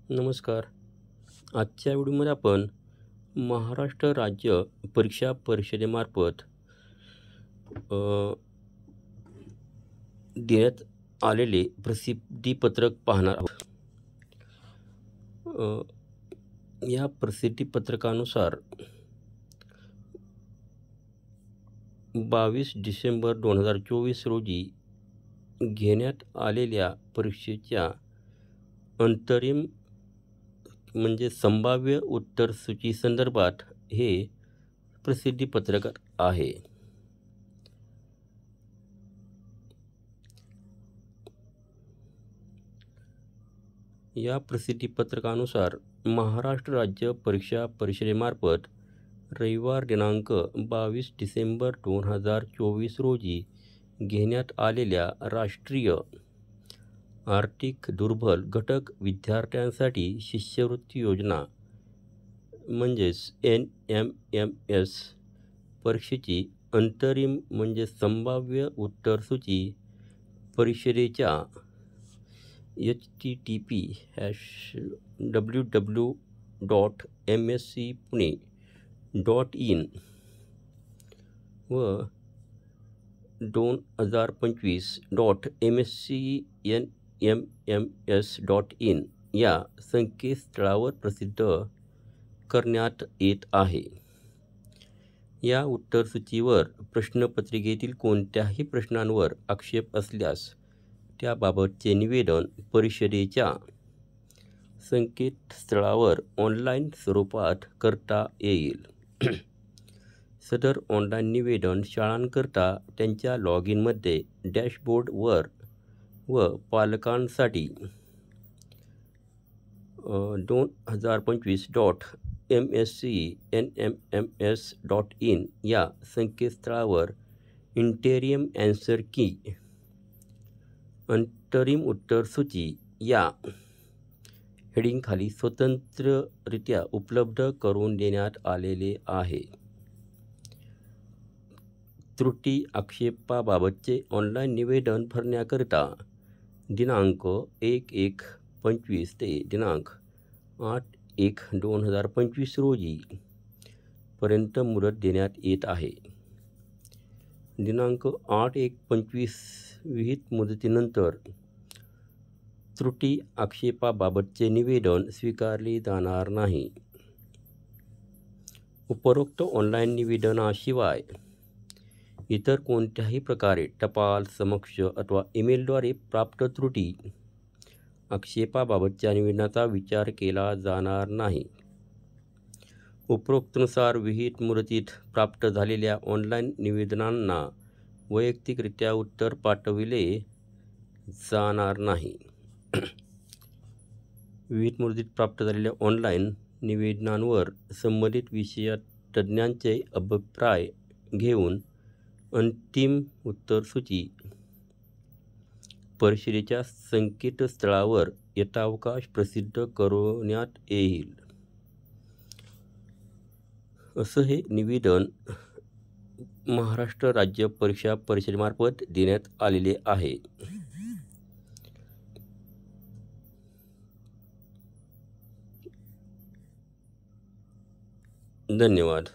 नमस्कार. आजच्या व्हिडिओमध्ये आपण महाराष्ट्र राज्य परीक्षा परिषदेमार्फत अ, देण्यात आलेले प्रसिद्धीपत्रक पाहणार आहोत. अ, या प्रसिद्धीपत्रकानुसार 22 डिसेंबर 2024 रोजी घेण्यात आलेल्या परीक्षेच्या अंतरिम म्हणजे संभाव्य उत्तर सूची संदर्भात हे प्रसिद्धीपत्रक आहे. या प्रसिद्धीपत्रकानुसार महाराष्ट्र राज्य परीक्षा परिषदेमार्फत रविवार दिनांक 22 डिसेंबर 2024 रोजी घेण्यात आलेल्या राष्ट्रीय आर्थिक दुर्बल घटक विद्यार्थ्यांसाठी शिष्यवृत्ती योजना म्हणजेच NMMS परीक्षेची अंतरिम म्हणजे संभाव्य उत्तरसूची परिषदेच्या https://www.mscpune.in व 2025.mscnmms.in या संकेतस्थळावर प्रसिद्ध करण्यात येत आहे. या उत्तरसूचीवर प्रश्नपत्रिकेतील कोणत्याही प्रश्नांवर आक्षेप असल्यास त्याबाबतचे निवेदन परिषदेच्या संकेतस्थळावर ऑनलाईन स्वरूपात करता येईल. सदर ऑनलाईन निवेदन शाळांकरता त्यांच्या लॉगिनमध्ये डॅशबोर्डवर व पालकांसाठी 2025.mscnmms.in या संकेतस्थळावर इंटेरियम ॲन्सर की अंतरिम उत्तरसूची या हेडिंगखाली स्वतंत्ररित्या उपलब्ध करून देण्यात आलेले आहे. त्रुटी आक्षेपाबाबतचे ऑनलाईन निवेदन भरण्याकरिता दिनांक 1/1/25 ते दिनांक 8/1/2025 रोजी पर्यंत मुदत देण्यात येत आहे. दिनांक 8/1/25 विहित मुदतीनंतर त्रुटी आक्षेपाबाबतचे निवेदन स्वीकारले जाणार नाही. उपरोक्त ऑनलाईन निवेदनाशिवाय इतर कोणत्याही प्रकारे टपाल, समक्ष अथवा ईमेलद्वारे प्राप्त त्रुटी आक्षेपाबाबतच्या निवेदनाचा विचार केला जाणार नाही. उपरोक्तनुसार विहित मुदतीत प्राप्त झालेल्या ऑनलाईन निवेदनांना वैयक्तिकरित्या उत्तर पाठविले जाणार नाही. विहित मुदतीत प्राप्त झालेल्या ऑनलाईन निवेदनांवर संबंधित विषयात तज्ज्ञांचे अभिप्राय घेऊन अंतिम उत्तरसूची परिषदेच्या संकेतस्थळावर यथावकाश प्रसिद्ध करण्यात येईल. असं हे निवेदन महाराष्ट्र राज्य परीक्षा परिषदेमार्फत देण्यात आलेले आहे. धन्यवाद.